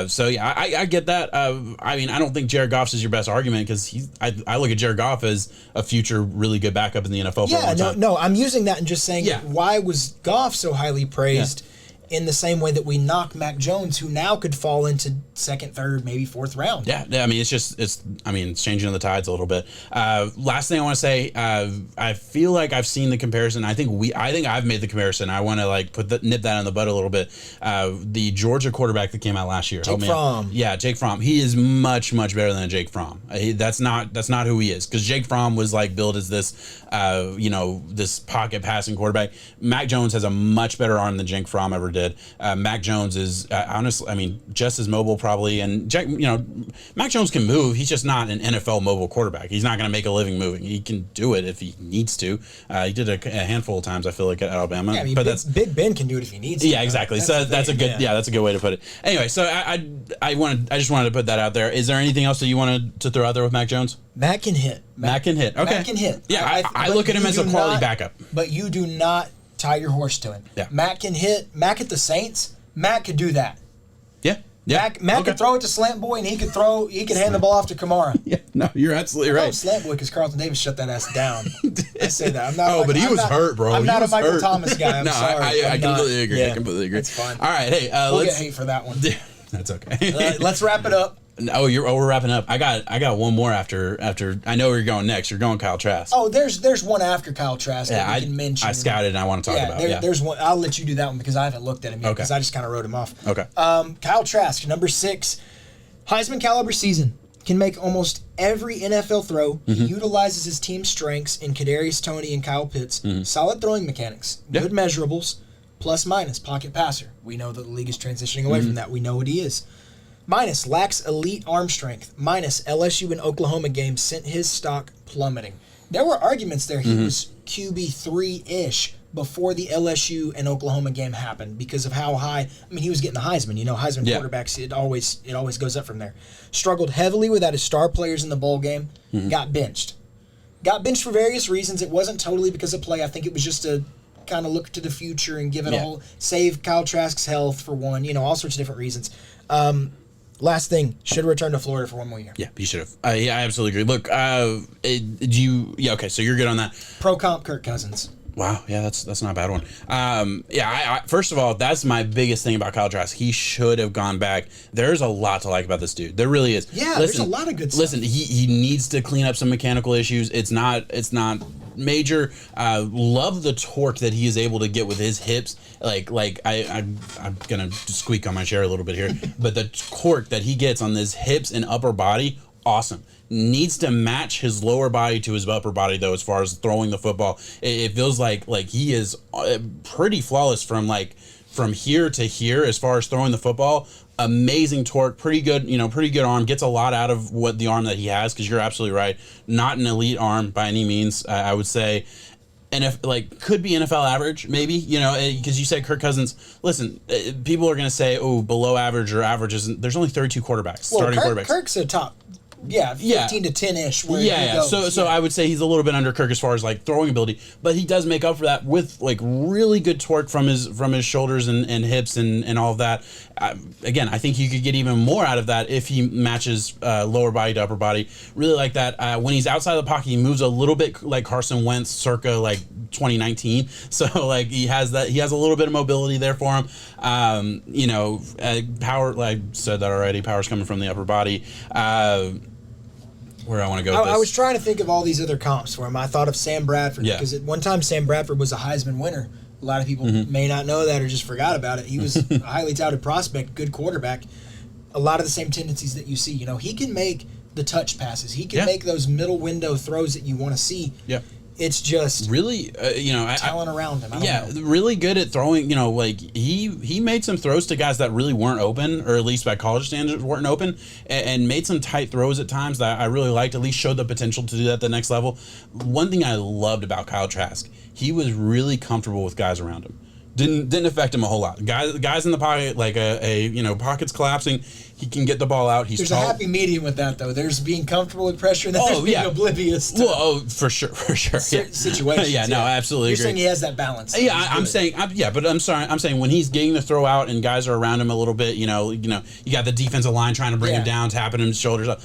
So yeah, I get that. I mean, I don't think Jared Goff's is your best argument because I look at Jared Goff as a future really good backup in the NFL. Yeah, no, I'm using that and just saying why was Goff so highly praised? Yeah. In the same way that we knock Mac Jones, who now could fall into second, third, maybe fourth round. Yeah, I mean, it's changing of the tides a little bit. Last thing I want to say, I feel like I've seen the comparison. I think I've made the comparison. I want to like nip that in the bud a little bit. The Georgia quarterback that came out last year, Jake Fromm. Yeah, Jake Fromm. He is much better than a Jake Fromm. That's not who he is because Jake Fromm was like billed as this, this pocket passing quarterback. Mac Jones has a much better arm than Jake Fromm ever did. Mac Jones is honestly, I mean, just as mobile probably, and Mac Jones can move. He's just not an NFL mobile quarterback. He's not going to make a living moving. He can do it if he needs to. He did a handful of times, I feel like, at Alabama. Yeah, I mean, but Big Ben can do it if he needs to. Yeah, exactly. That's a good way to put it. Anyway, so I just wanted to put that out there. Is there anything else that you wanted to throw out there with Mac Jones? Mac can hit. Mac can hit. Okay. Mac can hit. Yeah, I look at him as a quality backup. But you do not tie your horse to him. Yeah. Mac can hit. Mac at the Saints. Mac could do that. Yeah. Mac could throw it to Slant Boy, and he could hand the ball off to Kamara. Yeah, no, you're absolutely right. Slant Boy because Carlton Davis shut that ass down. I say that. I'm not. But he was hurt, bro. I'm not a Michael Thomas guy. I'm sorry. I completely agree. Yeah, I completely agree. It's fine. All right, hey, we'll get hate for that one. That's okay. Let's wrap it up. We're wrapping up. I got one more after. I know where you're going next. You're going Kyle Trask. Oh, there's one after Kyle Trask that we can mention. I scouted and I want to talk about. There's one. I'll let you do that one because I haven't looked at him yet because I just kind of wrote him off. Okay. Kyle Trask, number 6, Heisman caliber season. Can make almost every NFL throw. Mm-hmm. He utilizes his team's strengths in Kadarius Toney and Kyle Pitts. Mm-hmm. Solid throwing mechanics. Good measurables. Plus minus pocket passer. We know that the league is transitioning away from that. We know what he is. Minus, lacks elite arm strength. Minus, LSU and Oklahoma games sent his stock plummeting. There were arguments there. He was QB3-ish before the LSU and Oklahoma game happened because of how high. I mean, he was getting the Heisman. Heisman quarterbacks, it always goes up from there. Struggled heavily without his star players in the bowl game. Got benched. Got benched for various reasons. It wasn't totally because of play. I think it was just to kind of look to the future and give it a whole, save Kyle Trask's health for one, all sorts of different reasons. Last thing, should have returned to Florida for one more year. Yeah, he should have. I absolutely agree. Look, okay, so you're good on that. Pro comp Kirk Cousins. Wow, yeah, that's not a bad one. I first of all, that's my biggest thing about Kyle Trask. He should have gone back. There's a lot to like about this dude. There really is. Yeah, there's a lot of good stuff. Listen, he needs to clean up some mechanical issues. It's not major. Love the torque that he is able to get with his hips. I'm gonna squeak on my chair a little bit here, but the torque that he gets on his hips and upper body, awesome. Needs to match his lower body to his upper body though, as far as throwing the football. It feels like he is pretty flawless from here to here as far as throwing the football. Amazing torque, pretty good arm. Gets a lot out of what the arm that he has, because you're absolutely right. Not an elite arm by any means, I would say. And if could be NFL average, maybe, because you said Kirk Cousins. Listen, people are going to say, below average or average isn't. There's only 32 quarterbacks, starting quarterbacks. Kirk's a top. 15 to 10-ish. So I would say he's a little bit under Kirk as far as throwing ability, but he does make up for that with really good torque from his shoulders and hips and all of that. Again, I think you could get even more out of that if he matches lower body to upper body. Really like that. When he's outside of the pocket, he moves a little bit like Carson Wentz, circa 2019. So he has that. He has a little bit of mobility there for him. Power. I said that already. Power's coming from the upper body. Where I want to go with this. I was trying to think of all these other comps for him. I thought of Sam Bradford because at one time Sam Bradford was a Heisman winner. A lot of people may not know that or just forgot about it. He was a highly touted prospect, good quarterback. A lot of the same tendencies that you see. He can make the touch passes. He can make those middle window throws that you want to see. Yeah. It's just really, talent around him. I don't know. Really good at throwing. He made some throws to guys that really weren't open, or at least by college standards weren't open, and made some tight throws at times that I really liked. At least showed the potential to do that at the next level. One thing I loved about Kyle Trask, he was really comfortable with guys around him. didn't affect him a whole lot. Guys in the pocket, like pockets collapsing, he can get the ball out. There's a happy medium with that, though. There's being comfortable with pressure, and then there's being oblivious to for sure. Situations. Yeah, no, absolutely. You're saying he has that balance. Yeah, I'm saying when he's getting to throw out and guys are around him a little bit, you got the defensive line trying to bring him down, tapping his shoulders up.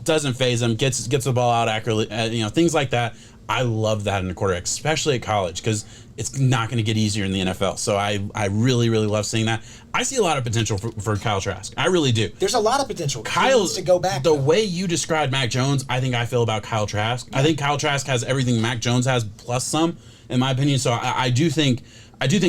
Doesn't phase him, gets the ball out accurately, things like that. I love that in a quarterback, especially at college, because it's not going to get easier in the NFL. So I really, really love seeing that. I see a lot of potential for Kyle Trask. I really do. There's a lot of potential. Kyle needs to go back. The way you described Mac Jones, I think I feel about Kyle Trask. Yeah. I think Kyle Trask has everything Mac Jones has plus some, in my opinion. So I do think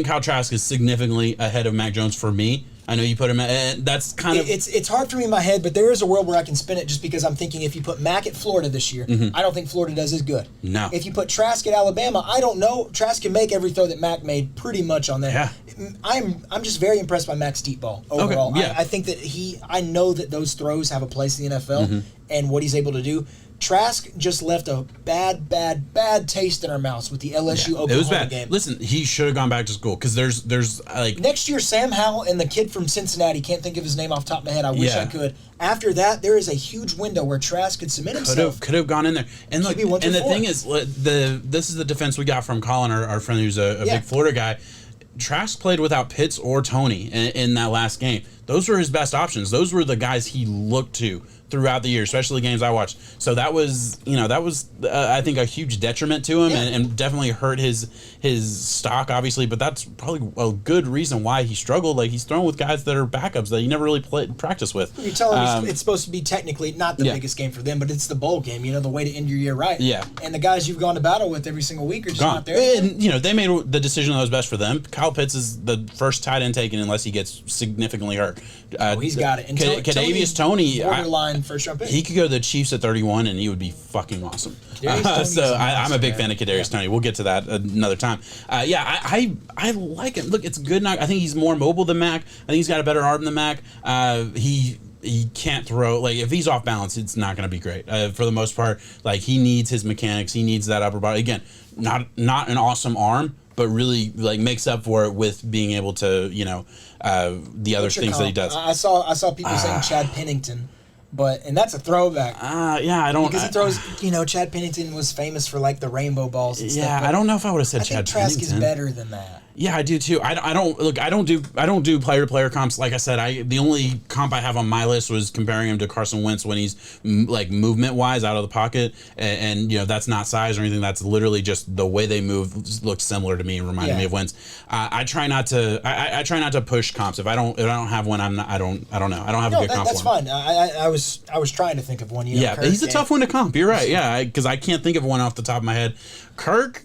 Kyle Trask is significantly ahead of Mac Jones for me. I know you put him at, that's kind of... It's hard for me in my head, but there is a world where I can spin it just because I'm thinking if you put Mac at Florida this year, I don't think Florida does as good. No. If you put Trask at Alabama, I don't know. Trask can make every throw that Mac made pretty much on there. Yeah. I'm just very impressed by Mac's deep ball overall. Okay. Yeah. I think that I know that those throws have a place in the NFL and what he's able to do. Trask just left a bad taste in our mouths with the LSU Oklahoma it was bad. game. Listen, he should have gone back to school because there's like next year Sam Howell and the kid from Cincinnati, can't think of his name off the top of my head. I wish I could. After that, there is a huge window where Trask could submit himself. Could have gone in there. And look, and the thing is, this is the defense we got from Colin, our friend who's a big Florida guy. Trask played without Pitts or Tony in that last game. Those were his best options. Those were the guys he looked to throughout the year, especially the games I watched. So that was I think a huge detriment to him and definitely hurt his stock, obviously. But that's probably a good reason why he struggled. Like, he's thrown with guys that are backups that he never really practiced with. You tell him it's supposed to be technically not the biggest game for them, but it's the bowl game. The way to end your year right. Yeah. And the guys you've gone to battle with every single week are just not there. And they made the decision that was best for them. Kyle Pitts is the first tight end taken unless he gets significantly hurt. He's got it. And Kadarius Toney, borderline first round pick. He could go to the Chiefs at 31, and he would be fucking awesome. So I'm a big fan of Kadarius Toney. We'll get to that another time. I like him. Look, it's good. I think he's more mobile than Mac. I think he's got a better arm than Mac. He can't throw. Like, if he's off balance, it's not going to be great. For the most part, like, he needs his mechanics. He needs that upper body. Again, not an awesome arm, but really like makes up for it with being able to the other things that he does. I saw people saying Chad Pennington. And that's a throwback. I don't... Because he throws, Chad Pennington was famous for, like, the rainbow balls and stuff. Yeah, I don't know if I would have said Chad Pennington. I think Trask is better than that. Yeah, I do too. I don't do player comps. Like I said, the only comp I have on my list was comparing him to Carson Wentz when he's like movement wise out of the pocket, and that's not size or anything. That's literally just the way they move looks similar to me and reminded me of Wentz. I try not to push comps. If I don't have one, I don't know. I don't have a good comp. That's fine. I was trying to think of one. Kirk, he's a tough one to comp. You're right. Yeah, because I can't think of one off the top of my head. Kirk.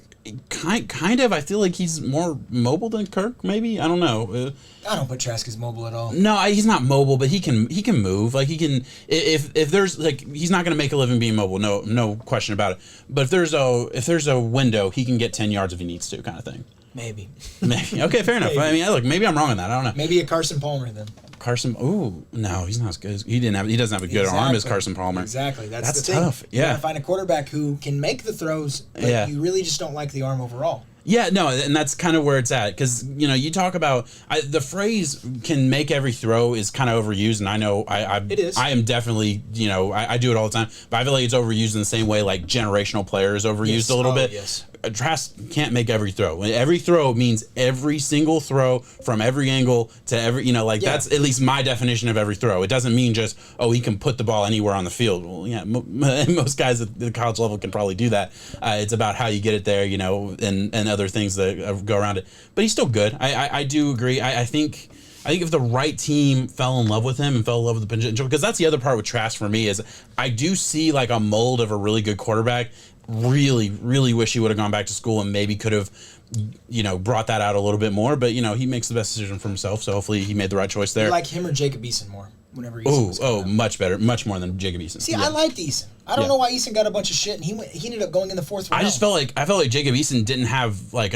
Kind of. I feel like he's more mobile than Kirk. Maybe, I don't know. I don't put Trask as mobile at all. No, he's not mobile, but he can move. Like, he can. If there's like, he's not going to make a living being mobile. No question about it. But if there's a window, he can get 10 yards if he needs to, kind of thing. Maybe. Okay, fair enough. I mean, look, maybe I'm wrong on that. I don't know. Maybe a Carson Palmer then. No, he's not as good. He doesn't have a good arm as Carson Palmer. Exactly. That's the tough. Thing. You gotta find a quarterback who can make the throws, but you really just don't like the arm overall. Yeah, no, and that's kind of where it's at. Because, you talk about the phrase "can make every throw" is kind of overused, and I know it is. I am definitely, I do it all the time, but I feel like it's overused in the same way like generational player is overused a little bit. Yes. Trask can't make every throw. Every throw means every single throw from every angle to every, that's at least my definition of every throw. It doesn't mean just, he can put the ball anywhere on the field. Well, yeah, most guys at the college level can probably do that. It's about how you get it there, and other things that go around it. But he's still good. I do agree. I think if the right team fell in love with him and fell in love with the potential, because that's the other part with Trask for me is I do see like a mold of a really good quarterback. Really, really wish he would have gone back to school and maybe could have, brought that out a little bit more. But, he makes the best decision for himself. So hopefully he made the right choice there. You like him or Jacob Eason more? Whenever Eason much better, much more than Jacob Eason. See, I liked Eason. I don't know why Eason got a bunch of shit, and he ended up going in the fourth round. I felt like Jacob Eason didn't have like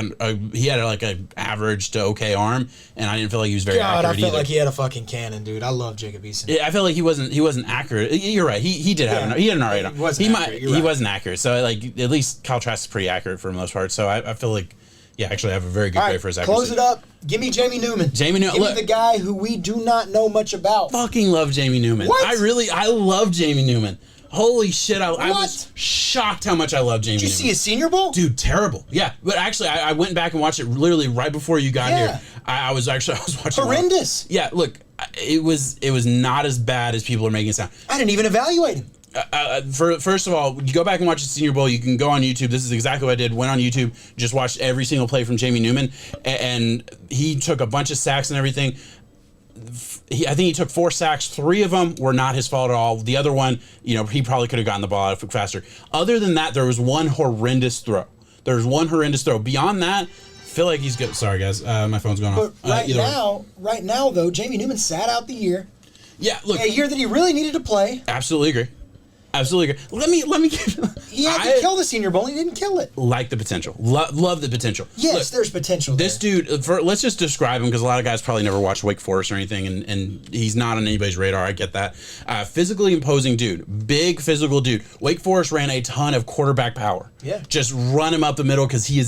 he had like an average to okay arm, and I didn't feel like he was very accurate I felt like he had a fucking cannon, dude. I love Jacob Eason. Yeah, I felt like he wasn't accurate. You're right. He did have he had an alright arm. He wasn't accurate. So like at least Kyle Trask is pretty accurate for the most part. So I feel like Yeah, actually, I have a very good All grade right, for his accuracy. close it up. Give me Jamie Newman. Jamie Newman. Give Look, me the guy who we do not know much about. fucking love Jamie Newman. What? I love Jamie Newman. Holy shit, I What? was shocked how much I love Jamie Did you Newman. see his Senior Bowl? Dude, terrible. Yeah, but actually, I went back and watched it literally right before you got Yeah. here. I was watching. Horrendous. Yeah, look, it was not as bad as people are making it sound. I didn't even evaluate him. First of all, you go back and watch the Senior Bowl. You can go on YouTube. This is exactly what I did. Went on YouTube, just watched every single play from Jamie Newman, and he took a bunch of sacks and everything. I think he took 4 sacks. 3 of them were not his fault at all. The other one, he probably could have gotten the ball out faster. Other than that, there was one horrendous throw. Beyond that, feel like he's good. Sorry, guys. My phone's going off. But right now, though, Jamie Newman sat out the year. Yeah, look. A year that he really needed to play. Absolutely agree. Let me give. He had to kill the Senior Bowl. He didn't kill it. Like the potential. Love the potential. Yes, Look, there's potential This there. dude, let's just describe him, because a lot of guys probably never watched Wake Forest or anything, and he's not on anybody's radar. I get that. Physically imposing dude. Big physical dude. Wake Forest ran a ton of quarterback power. Yeah. Just run him up the middle, because he is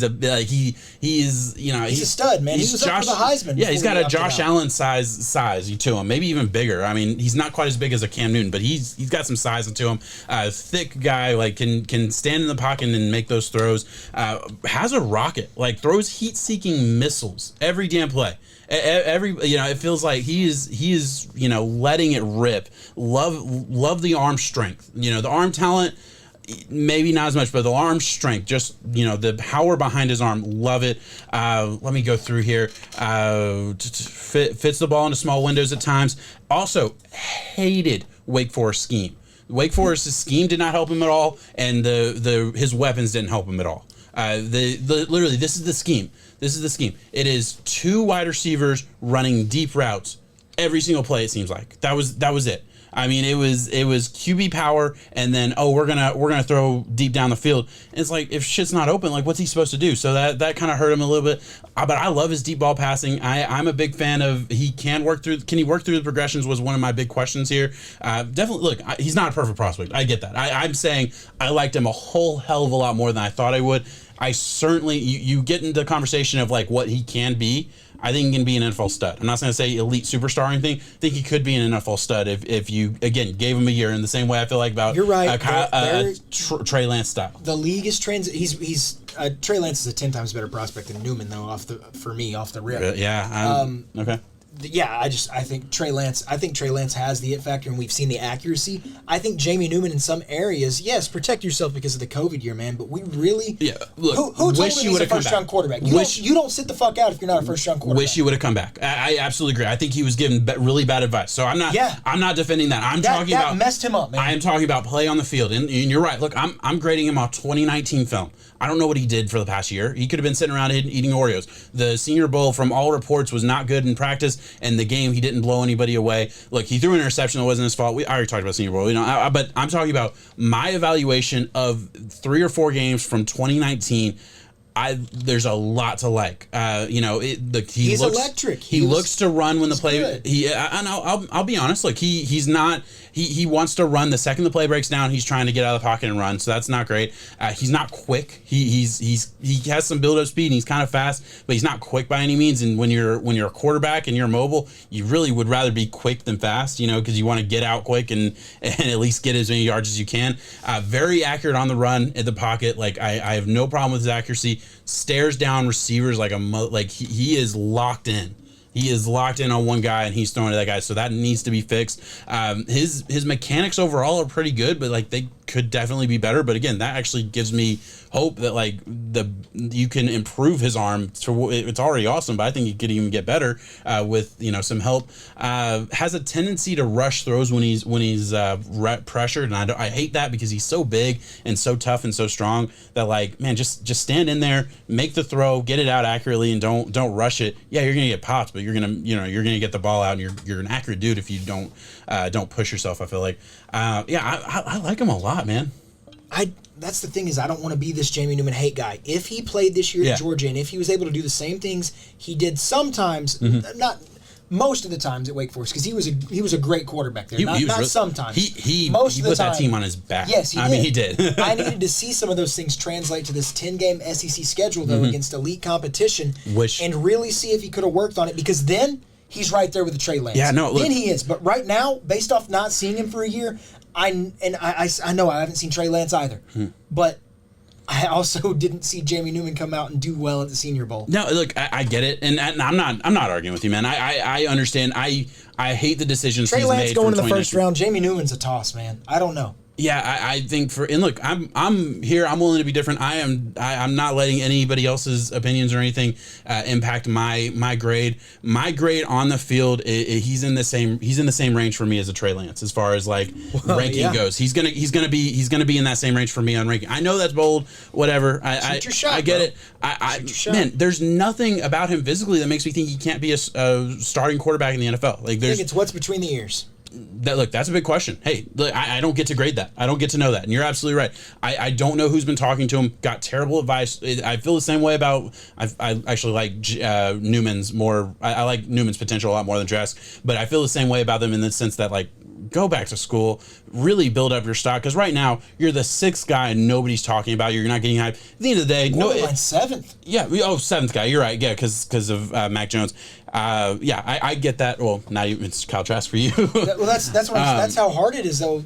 he's a stud, man. He was up for the Heisman. Yeah, he's got a opted Josh out. Allen size to him, maybe even bigger. I mean, he's not quite as big as a Cam Newton, but he's got some size to him. Thick guy, like can stand in the pocket and make those throws. Has a rocket, like throws heat-seeking missiles every damn play. It feels like he is letting it rip. Love the arm strength. The arm talent, maybe not as much, but the arm strength, just the power behind his arm, love it. Let me go through here. Fits the ball into small windows at times. Also hated Wake Forest scheme. Wake Forest's scheme did not help him at all, and his weapons didn't help him at all. Literally, this is the scheme. It is 2 wide receivers running deep routes every single play. It seems like that was it. I mean, it was QB power, and then we're gonna throw deep down the field. And it's like, if shit's not open, like what's he supposed to do? So that kind of hurt him a little bit. But I love his deep ball passing. I'm a big fan of. Can he work through the progressions? Was one of my big questions here. Definitely. Look, he's not a perfect prospect. I get that. I'm saying I liked him a whole hell of a lot more than I thought I would. I certainly you get into the conversation of like what he can be. I think he can be an NFL stud. I'm not going to say elite superstar or anything. I think he could be an NFL stud if you, again, gave him a year in the same way I feel like about You're right. Trey Lance style. The league is he's Trey Lance is a 10 times better prospect than Newman, though, off the rip. Yeah. Okay. Yeah, I think Trey Lance has the it factor, and we've seen the accuracy. I think Jamie Newman in some areas, yes, protect yourself because of the COVID year, man. But we really, Look, who told him he's a first round quarterback? You don't sit the fuck out if you're not a first round quarterback. Wish he would have come back. I absolutely agree. I think he was given really bad advice. So I'm not defending that. That messed him up, man. I am talking about play on the field, and you're right. Look, I'm grading him off 2019 film. I don't know what he did for the past year. He could have been sitting around eating Oreos. The Senior Bowl, from all reports, was not good in practice, and the game, he didn't blow anybody away. Look, he threw an interception that wasn't his fault. I already talked about Senior Bowl, but I'm talking about my evaluation of 3 or 4 games from 2019. There's a lot to like. He's electric. He looks to run when the play. Good. I'll be honest. Like he's not. He wants to run the second the play breaks down. He's trying to get out of the pocket and run. So that's not great. He's not quick. He has some build up speed and he's kind of fast, but he's not quick by any means. And when you're a quarterback and you're mobile, you really would rather be quick than fast. Because you want to get out quick and at least get as many yards as you can. Very accurate on the run in the pocket. Like I have no problem with his accuracy. Stares down receivers like he is locked in. He is locked in on one guy and he's throwing to that guy, so that needs to be fixed. His mechanics overall are pretty good, but like they could definitely be better. But again, that actually gives me hope that like you can improve his arm. It's already awesome, but I think he could even get better with some help. Has a tendency to rush throws when he's pressured, and I hate that because he's so big and so tough and so strong that like, man, just stand in there, make the throw, get it out accurately, and don't rush it. Yeah, you're gonna get pops, but you're gonna get the ball out, and you're an accurate dude if you don't push yourself. I feel like, I like him a lot, man. That's the thing is I don't want to be this Jamie Newman hate guy. If he played this year at Georgia and if he was able to do the same things he did sometimes, not most of the times at Wake Forest, because he was a great quarterback there. Not really, sometimes. He most of the put time, that team on his back. Yes, he did. I mean, he did. I needed to see some of those things translate to this 10-game SEC schedule, though, against elite competition, and really see if he could have worked on it, because then he's right there with the Trey Lance. Yeah, no, look. Then he is. But right now, based off not seeing him for a year, I know I haven't seen Trey Lance either. But I also didn't see Jamie Newman come out and do well at the Senior Bowl. No, look, I get it, and I'm not arguing with you, man. I understand. I hate the decisions Trey he's Lance made going for in the first round. Jamie Newman's a toss, man. I don't know. Yeah, I think look, I'm here. I'm willing to be different. I'm not letting anybody else's opinions or anything impact my grade. My grade on the field, he's in the same range for me as a Trey Lance as far as like ranking goes. He's gonna be in that same range for me on ranking. I know that's bold, whatever. I get it. Man, there's nothing about him physically that makes me think he can't be a starting quarterback in the NFL. Like, I think it's what's between the ears. That's a big question. Hey, look, I don't get to grade that. I don't get to know that. And you're absolutely right. I don't know who's been talking to him. Got terrible advice. I feel the same way about. I actually like Newman's more. I like Newman's potential a lot more than Trask. But I feel the same way about them in the sense that, like, go back to school, really build up your stock. Because right now you're the sixth guy and nobody's talking about you. You're not getting hype. At the end of the day, seventh. Yeah. Seventh guy. You're right. Yeah, because of Mac Jones. I get that. Well, now it's Kyle Trask for you. That's how hard it is, though.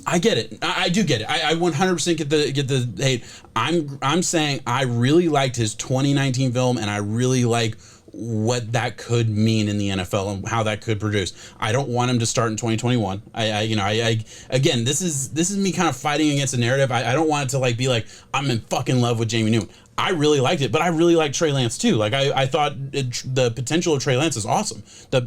I get it. I do get it. I 100% get the hate. I'm saying I really liked his 2019 film, and I really like what that could mean in the NFL and how that could produce. I don't want him to start in 2021. Again, this is me kind of fighting against a narrative. I don't want it to like be like I'm in fucking love with Jamie Newman. I really liked it, but I really like Trey Lance too. Like I thought the potential of Trey Lance is awesome.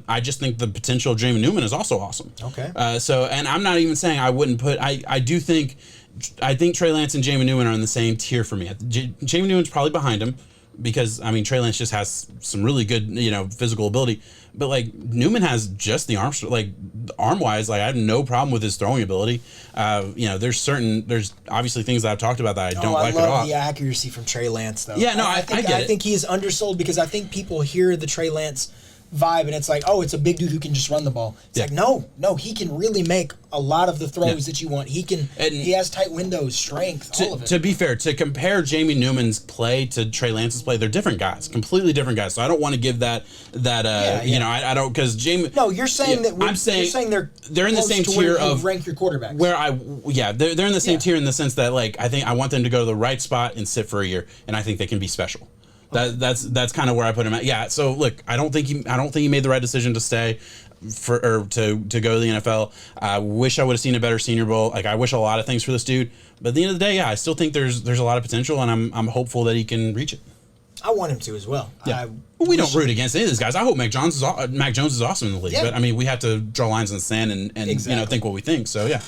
I just think the potential of Jamie Newman is also awesome. Okay. And I'm not even saying I wouldn't put. I think Trey Lance and Jamie Newman are in the same tier for me. Jamie Newman's probably behind him, because I mean Trey Lance just has some really good physical ability, but like Newman has just the arm wise, like I have no problem with his throwing ability. There's obviously things that I've talked about that I don't like at all. I love the accuracy from Trey Lance though. Yeah, no, I think he is undersold, because I think people hear the Trey Lance vibe and it's like, oh, it's a big dude who can just run the ball. It's like, no, he can really make a lot of the throws that you want. He has tight windows, strength, all of it. To be fair, to compare Jamie Newman's play to Trey Lance's play, they're different guys, completely different guys. So I don't want to give that I don't, because Jamie. No, you're saying that. I'm saying you're saying they're in the same tier of rank your quarterbacks. They're in the same tier in the sense that like I think I want them to go to the right spot and sit for a year, and I think they can be special. That's kind of where I put him at. Yeah. So look, I don't think he made the right decision to stay to go to the NFL. I wish I would have seen a better Senior Bowl. Like I wish a lot of things for this dude. But at the end of the day, I still think there's a lot of potential, and I'm hopeful that he can reach it. I want him to as well. Yeah. We don't root against any of these guys. I hope Mac Jones is awesome in the league. Yeah. But I mean, we have to draw lines in the sand and think what we think. So yeah.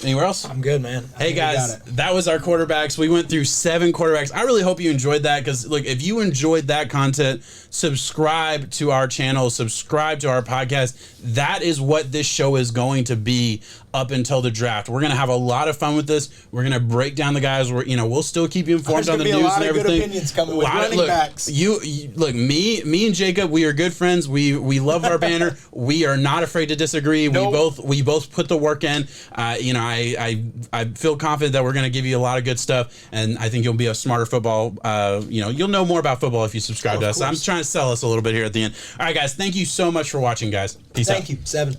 Anywhere else? I'm good, man. Hey guys, that was our quarterbacks. We went through 7 quarterbacks. I really hope you enjoyed that, because look, if you enjoyed that content, subscribe to our channel, subscribe to our podcast. That is what this show is going to be up until the draft. We're going to have a lot of fun with this. We're going to break down the guys. We'll still keep you informed on the news and everything. There's going to be a lot of good opinions coming with running backs. Look, me and Jacob, we are good friends. We love our banner. We are not afraid to disagree. Nope. We both put the work in. I feel confident that we're going to give you a lot of good stuff, and I think you'll be a smarter football. You'll know more about football if you subscribe to us. I'm trying to sell us a little bit here at the end. All right, guys, thank you so much for watching, guys. Peace out. Thank you. 7.